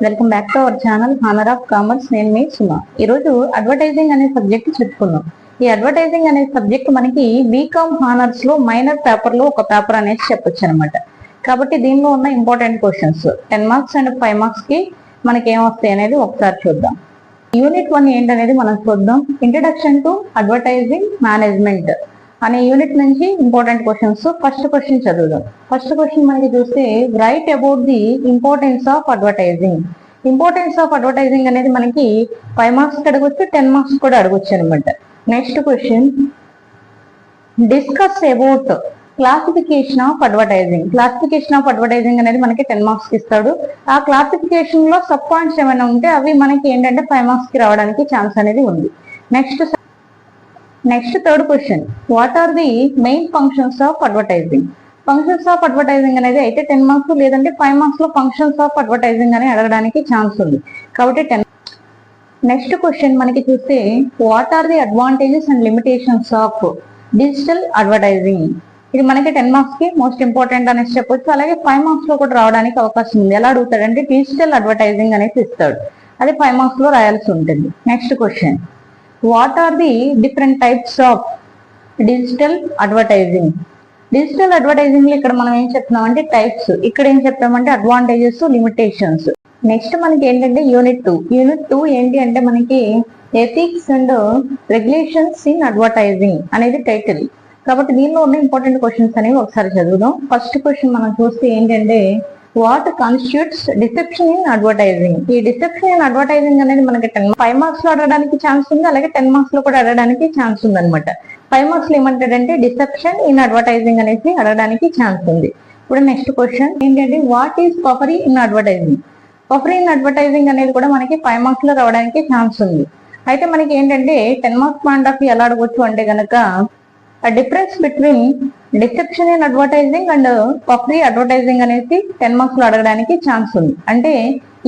Welcome back to our channel honour of commerce. నేను మీ సుమా. ఈరోజు advertising అనే సబ్జెక్ట్ చెప్పుకున్నాం. ఈ అడ్వర్టైజింగ్ అనే సబ్జెక్ట్ మనకి బీకామ్ హానర్స్ లో మైనర్ పేపర్ లో ఒక పేపర్ అనేది చెప్పొచ్చు అనమాట. కాబట్టి దీనిలో ఉన్న important questions 10 marks and 5 marks కి మనకి ఏమొస్తాయి అనేది ఒకసారి చూద్దాం. యూనిట్ 1 ఏంటనేది మనం చూద్దాం. ఇంట్రడక్షన్ టు అడ్వర్టైజింగ్ మేనేజ్మెంట్ అనే యూనిట్ నుంచి ఇంపార్టెంట్ క్వశ్చన్స్. ఫస్ట్ క్వశ్చన్ చదువుదాం. ఫస్ట్ క్వశ్చన్ మనకి చూస్తే right about the importance of advertising. Importance of advertising అనేది మనకి 5 మార్క్స్ అడగొచ్చు, 10 మార్క్స్ కూడా అడగొచ్చు అనమాట. Next question discuss about classification of advertising. Classification of advertising అనేది మనకి 10 మార్క్స్ ఇస్తాడు. ఆ క్లాసిఫికేషన్ లో సబ్ పాయింట్స్ ఏమైనా ఉంటే అవి మనకి ఏంటంటే 5 మార్క్స్ కి రావడానికి ఛాన్స్ అనేది ఉంది. Next third question what are the main functions of advertising. Functions of advertising అనేది అయితే 10 మార్క్స్ లేదంటే 5 మార్క్స్ లో ఫంక్షన్స్ ఆఫ్ అడ్వర్టైజింగ్ అని అడగడానికి ఛాన్స్ ఉంది. కాబట్టి 10. నెక్స్ట్ క్వశ్చన్ మనకి చూస్తే what are the advantages and limitations of digital advertising. ఇది మనకి 10 మార్క్స్ కి మోస్ట్ ఇంపార్టెంట్ అనేసి చెప్పొచ్చు. అలాగే 5 మార్క్స్ లో కూడా రావడానికి అవకాశం ఉంది. ఎలా అడుగుతాడంటే డిజిటల్ అడ్వర్టైజింగ్ అనేసి ఇస్తాడు. అది 5 మార్క్స్ లో రాయాల్సి ఉంటుంది. Next question what are the different types of digital advertising. Digital advertising లో ఇక్కడ మనం ఏం చెప్తున్నాం అంటే టైప్స్, ఇక్కడ ఏం చెప్తామంటే అడ్వాంటేజెస్, లిమిటేషన్స్. నెక్స్ట్ మనకి ఏంటంటే యూనిట్ 2. యూనిట్ 2 ఏంటి అంటే మనకి ethics and regulations in advertising అనేది టైటిల్. కాబట్టి దీనిలో ఉన్న ఇంపార్టెంట్ క్వశ్చన్స్ అనేవి ఒకసారి చదువుదాం. ఫస్ట్ క్వశ్చన్ మనం చూస్తే ఏంటంటే what constitutes deception in advertising. ఈ డిసెప్షన్ ఇన్ అడ్వర్టైజింగ్ అనేది మనకి 5 మార్క్స్ లో అడగడానికి ఛాన్స్ ఉంది, అలాగే 10 మార్క్స్ లో కూడా అడగడానికి ఛాన్స్ ఉంది అనమాట. 5 మార్క్స్ లో ఏమంటాడంటే డిసెప్షన్ ఇన్ అడ్వర్టైజింగ్ అనేసి అడగడానికి ఛాన్స్ ఉంది. ఇప్పుడు నెక్స్ట్ క్వశ్చన్ ఏంటంటే what is puffery in advertising. Puffery in advertising అనేది కూడా మనకి 5 మార్క్స్ లో రావడానికి ఛాన్స్ ఉంది. అయితే మనకి ఏంటంటే 10 మార్క్స్ పాయింట్ ఆఫ్ వ్యూ ఎలా అడగొచ్చు అంటే కనుక difference between deception in advertising and puffery advertising అనేది 10 మార్క్స్ లో అడగడానికి ఛాన్స్ ఉంది. అంటే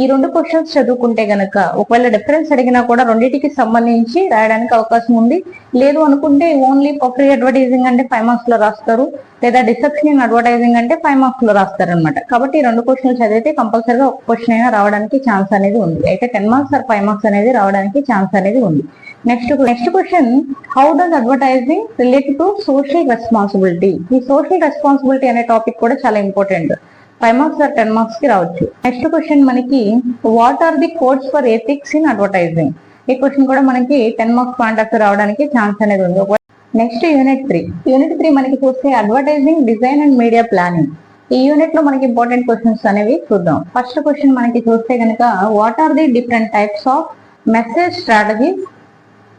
ఈ రెండు క్వశ్చన్స్ చదువుకుంటే గనక ఒకవేళ డిఫరెన్స్ అడిగినా కూడా రెండింటికి సంబంధించి రాయడానికి అవకాశం ఉంది. లేదు అనుకుంటే ఓన్లీ పఫరీ అడ్వర్టైజింగ్ అంటే 5 మార్క్స్ లో రాస్తారు, లేదా డిసెప్షన్ ఇన్ అడ్వర్టైజింగ్ అంటే 5 మార్క్స్ లో రాస్తారు అనమాట. కాబట్టి ఈ రెండు క్వశ్చన్స్ చదివితే కంపల్సరీగా ఒక క్వశ్చన్ అయినా రావడానికి ఛాన్స్ అనేది ఉంది. అయితే 10 మార్క్స్ ఆర్ 5 మార్క్స్ అనేది రావడానికి ఛాన్స్ అనేది ఉంది. Next question how does advertising relate to social responsibility. ఈ సోషల్ రెస్పాన్సిబిలిటీ అనే టాపిక్ కూడా చాలా ఇంపార్టెంట్. 5 మార్క్స్ ఆర్ 10 మార్క్స్ కి రావచ్చు. నెక్స్ట్ క్వశ్చన్ మనకి what are the codes for ethics in advertising. ఈ క్వశ్చన్ కూడా మనకి 10 మార్క్స్ పాయింట్ ఆఫ్ రావడానికి ఛాన్స్ అనేది ఉంది. Next unit 3. యూనిట్ 3 మనకి చూస్తే advertising design and media planning. ఈ యూనిట్ లో మనకి ఇంపార్టెంట్ క్వశ్చన్స్ అనేవి చూద్దాం. ఫస్ట్ క్వశ్చన్ మనకి చూస్తే కనుక what are the different types of message strategies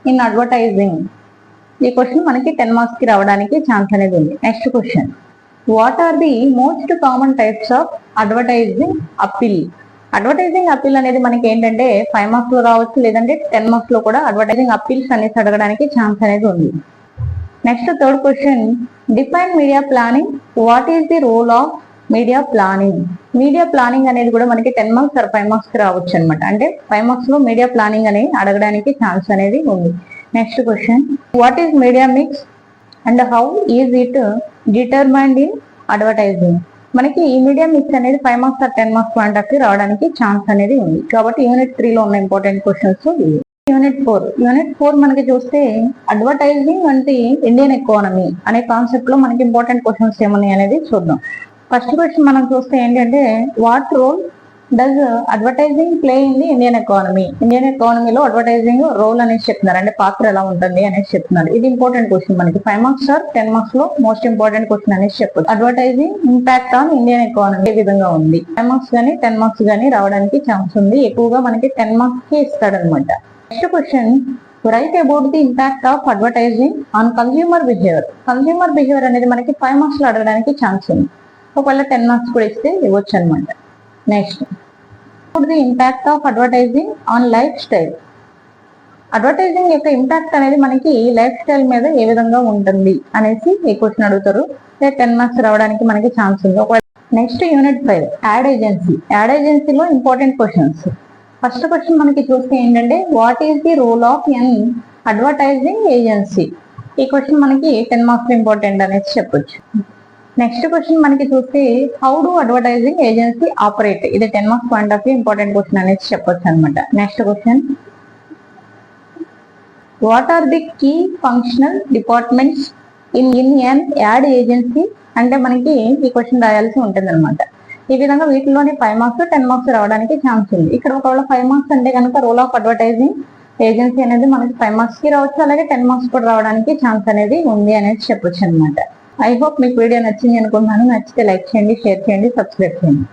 in advertising. ఈ క్వశ్చన్ మనకి 10 మార్క్స్ కి రావడానికి ఛాన్స్ అనేది ఉంది. Next question what are the most common types of advertising appeal. Advertising appeal అనేది మనకి ఏంటంటే 5 మార్క్స్ లో రావచ్చు, లేదంటే 10 మార్క్స్ లో కూడా అడ్వర్టైజింగ్ అప్పీల్స్ అనేసి అడగడానికి ఛాన్స్ అనేది ఉంది. Next third question define media planning. What is the role of media planning. Media planning అనేది కూడా మనకి 10 మార్క్స్ ఆర్ 5 మార్క్స్ కి రావచ్చు అనమాట. అంటే 5 మార్క్స్ లో మీడియా ప్లానింగ్ అనేది అడగడానికి ఛాన్స్ అనేది ఉంది. Next question what is media mix and how is it determined in advertising. మనకి ఈ మీడియా మిక్స్ అనేది 5 marks or 10 marks point of రావడానికి ఛాన్స్ అనేది ఉంది. కాబట్టి యూనిట్ 3 లో ఉన్న ఇంపార్టెంట్ క్వశ్చన్స్ ఇవి. యూనిట్ 4 మనకి చూస్తే అడ్వర్టైజింగ్ అంటే ఇండియన్ ఎకానమీ అనే కాన్సెప్ట్ లో మనకి ఇంపార్టెంట్ క్వశ్చన్స్ ఏమన్నాయి అనేది చూద్దాం. ఫస్ట్ క్వశ్చన్ మనం చూస్తే ఏంటంటే what role does advertising play in the Indian economy. Indian ఎకానమీలో అడ్వర్టైజింగ్ రోల్ అనేసి చెప్తున్నారు, అంటే పాత్ర ఎలా ఉంటుంది అనేసి చెప్తున్నారు. ఇది ఇంపార్టెంట్ క్వశ్చన్ మనకి 5 మార్క్స్ ఆర్ 10 మార్క్స్ లో మోస్ట్ ఇంపార్టెంట్ క్వశ్చన్ అనేసి చెప్పొచ్చు. Advertising impact on Indian economy ఏ విధంగా ఉంది. 5 మార్క్స్ కానీ 10 మార్క్స్ కానీ రావడానికి ఛాన్స్ ఉంది. ఎక్కువగా మనకి 10 మార్క్స్ కి ఇస్తాడనమాట. Next question write about the impact of advertising on consumer behaviour. Consumer behaviour అనేది మనకి 5 మార్క్స్ లో అడగడానికి ఛాన్స్ ఉంది. ఒకవేళ 10 మార్క్స్ కూడా ఇస్తే ఇవ్వచ్చు అనమాట. Next the impact of advertising on life style. Advertising యొక్క ఇంపాక్ట్ అనేది మనకి లైఫ్ స్టైల్ మీద ఏ విధంగా ఉంటుంది అనేసి ఈ క్వశ్చన్ అడుగుతారు. 10 మార్క్స్ రావడానికి మనకి ఛాన్స్ ఉంది. Next unit 5 ad agency. Ad ఏజెన్సీలో ఇంపార్టెంట్ క్వశ్చన్స్. ఫస్ట్ క్వశ్చన్ మనకి చూస్తే ఏంటంటే what is the role of an advertising agency. ఈ క్వశ్చన్ మనకి 10 మార్క్స్ ఇంపార్టెంట్ అనేసి చెప్పొచ్చు. నెక్స్ట్ క్వశ్చన్ మనకి చూస్తే how do advertising agency operate, ఇది 10 marks point of view important question అనేది చెప్పొచ్చు అనమాట. Next question, what are the key functional departments in an ad agency, అంటే మనకి ఈ క్వశ్చన్ రాయాల్సి ఉంటుంది అనమాట. ఈ విధంగా వీటిలోని 5 మార్క్స్ 10 మార్క్స్ రావడానికి ఛాన్స్ ఉంది. ఇక్కడ ఒకవేళ 5 మార్క్స్ అంటే కనుక రోల్ ఆఫ్ అడ్వర్టైజింగ్ ఏజెన్సీ అనేది మనకి 5 మార్క్స్ కి రావచ్చు, అలాగే 10 మార్క్స్ కూడా రావడానికి ఛాన్స్ అనేది ఉంది అనేది చెప్పొచ్చు అనమాట. ఐ హోప్ మీకు వీడియో నచ్చింది అనుకుంటున్నాను. నచ్చితే లైక్ చేయండి, షేర్ చేయండి, సబ్స్క్రైబ్ చేయండి.